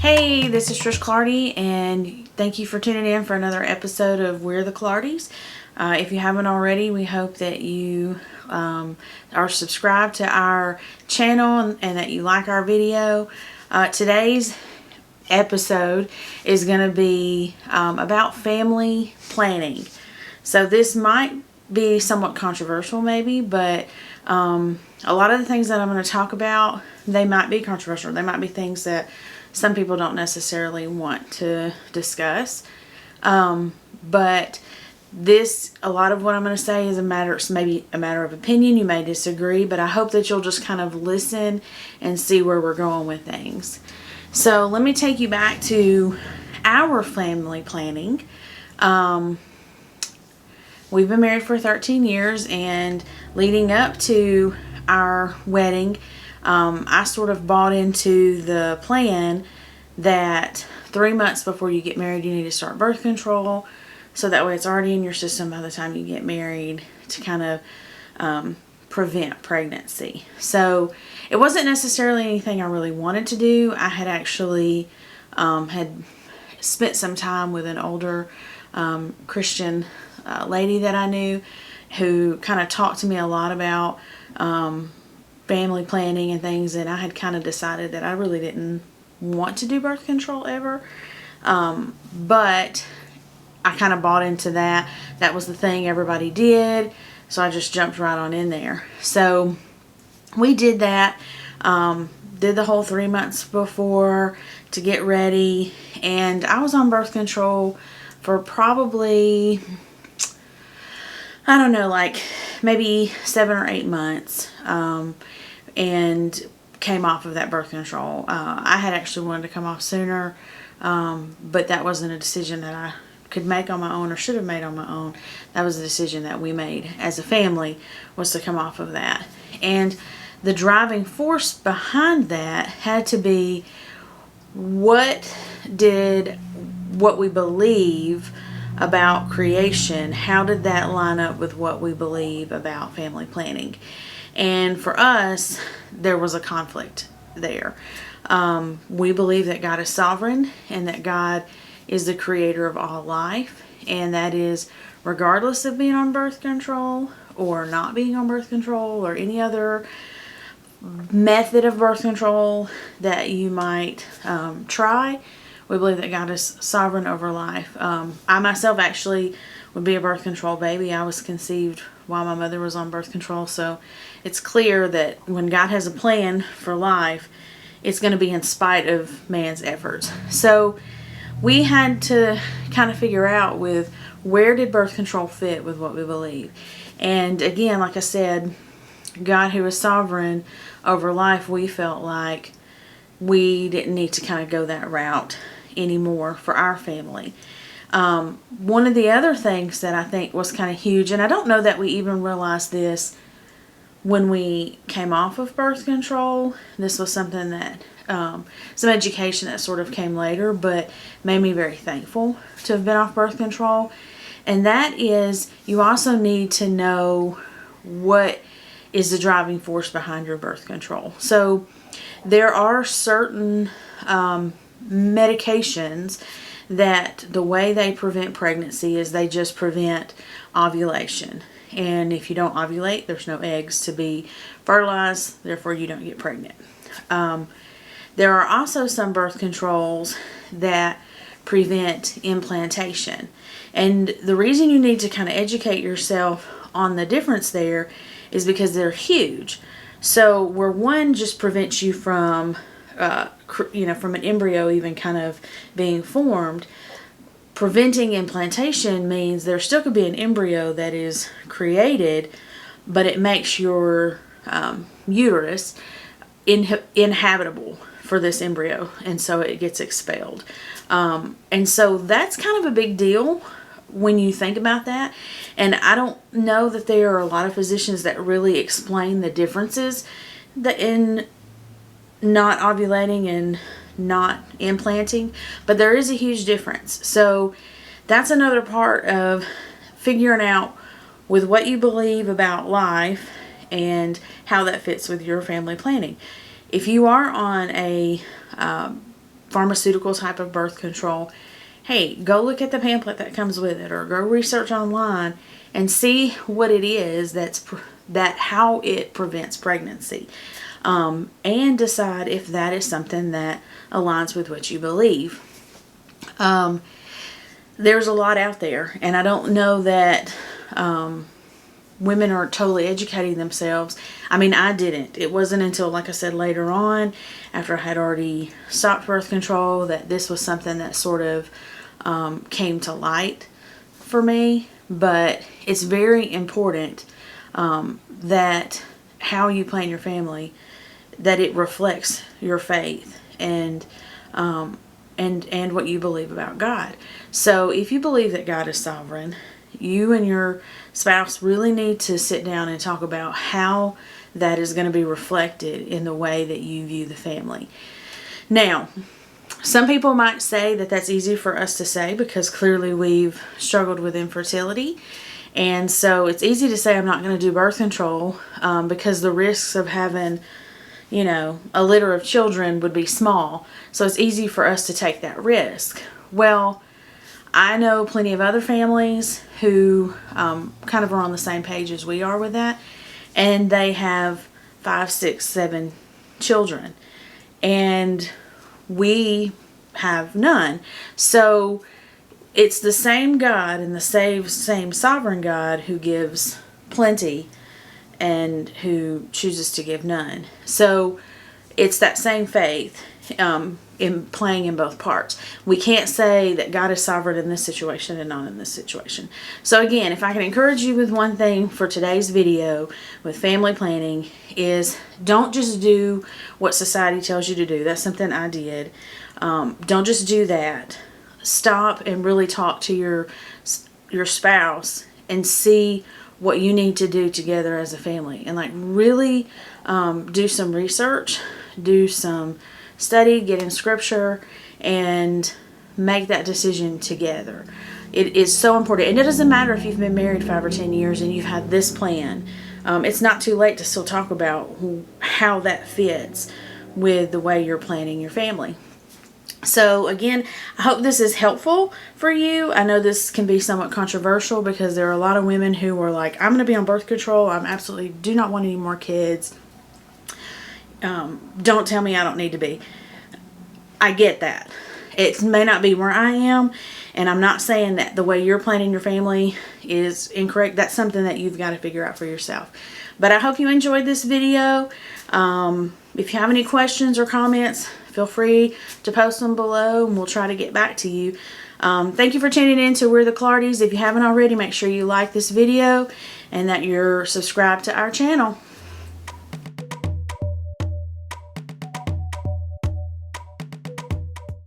Hey, this is Trish Clardy, and thank you for tuning in for another episode of We're the Clardies. If you haven't already, we hope that you are subscribed to our channel and that you like our video. Today's episode is going to be about family planning. So this might be somewhat controversial maybe, but a lot of the things that I'm going to talk about, they might be controversial. They might be things that some people don't necessarily want to discuss. But a lot of what I'm going to say is maybe a matter of opinion. You may disagree, but I hope that you'll just kind of listen and see where we're going with things. So let me take you back to our family planning. We've been married for 13 years, and leading up to our wedding, I sort of bought into the plan that 3 months before you get married, you need to start birth control. So that way it's already in your system by the time you get married to kind of prevent pregnancy. So it wasn't necessarily anything I really wanted to do. I had actually had spent some time with an older Christian lady that I knew who kind of talked to me a lot about family planning and things, and I had kind of decided that I really didn't want to do birth control ever, but I kind of bought into that. That was the thing everybody did, so I just jumped right on in there. So we did that, did the whole 3 months before to get ready, and I was on birth control for probably, I don't know, like maybe 7 or 8 months, and came off of that birth control. I had actually wanted to come off sooner, but that wasn't a decision that I could make on my own or should have made on my own. That was a decision that we made as a family, was to come off of that. And the driving force behind that had to be what we believe about creation, how did that line up with what we believe about family planning? And for us, there was a conflict there. We believe that God is sovereign and that God is the creator of all life, and that is regardless of being on birth control or not being on birth control or any other method of birth control that you might try. We believe that God is sovereign over life. I myself actually would be a birth control baby. I was conceived while my mother was on birth control, so it's clear that when God has a plan for life, it's going to be in spite of man's efforts. So we had to kind of figure out with where did birth control fit with what we believe. And again, like I said, God, who is sovereign over life, we felt like we didn't need to kind of go that route anymore for our family. One of the other things that I think was kind of huge, and I don't know that we even realized this when we came off of birth control. This was something that, some education that sort of came later, but made me very thankful to have been off birth control. And that is, you also need to know what is the driving force behind your birth control. So there are certain medications that the way they prevent pregnancy is they just prevent ovulation. And if you don't ovulate, there's no eggs to be fertilized, therefore you don't get pregnant. There are also some birth controls that prevent implantation. And the reason you need to kind of educate yourself on the difference there is because they're huge. So where one just prevents you from from an embryo even kind of being formed, preventing implantation means there still could be an embryo that is created, but it makes your uterus inhabitable for this embryo, and so it gets expelled. And so that's kind of a big deal when you think about that. And I don't know that there are a lot of physicians that really explain the differences in not ovulating and not implanting, but there is a huge difference. So that's another part of figuring out with what you believe about life and how that fits with your family planning. If you are on a pharmaceutical type of birth control, hey, go look at the pamphlet that comes with it, or go research online and see what it is how it prevents pregnancy, and decide if that is something that aligns with what you believe. There's a lot out there, and I don't know that women are totally educating themselves. I mean, I didn't. It wasn't until, like I said, later on, after I had already stopped birth control, that this was something that sort of came to light for me. But it's very important that how you plan your family, that it reflects your faith and what you believe about God. So if you believe that God is sovereign, you and your spouse really need to sit down and talk about how that is going to be reflected in the way that you view the family. Now, some people might say that that's easy for us to say because clearly we've struggled with infertility. And so it's easy to say I'm not going to do birth control because the risks of having, a litter of children would be small. So it's easy for us to take that risk. Well, I know plenty of other families who kind of are on the same page as we are with that. And they have 5, 6, 7 children. And we have none. So it's the same God and the same sovereign God who gives plenty and who chooses to give none. So it's that same faith in playing in both parts. We can't say that God is sovereign in this situation and not in this situation. So again, if I can encourage you with one thing for today's video with family planning, is don't just do what society tells you to do. That's something I did. Don't just do that. Stop and really talk to your spouse and see what you need to do together as a family, and really do some research, do some study, get in scripture, and make that decision together. It is so important. And it doesn't matter if you've been married 5 or 10 years and you've had this plan. It's not too late to still talk about how that fits with the way you're planning your family. So again, I hope this is helpful for you. I know this can be somewhat controversial because there are a lot of women who are like, I'm going to be on birth control. I'm absolutely do not want any more kids. Don't tell me I don't need to be. I get that. It may not be where I am, and I'm not saying that the way you're planning your family is incorrect. That's something that you've got to figure out for yourself. But I hope you enjoyed this video. If you have any questions or comments, feel free to post them below and we'll try to get back to you. Thank you for tuning in to We're the Clardies. If you haven't already, make sure you like this video and that you're subscribed to our channel.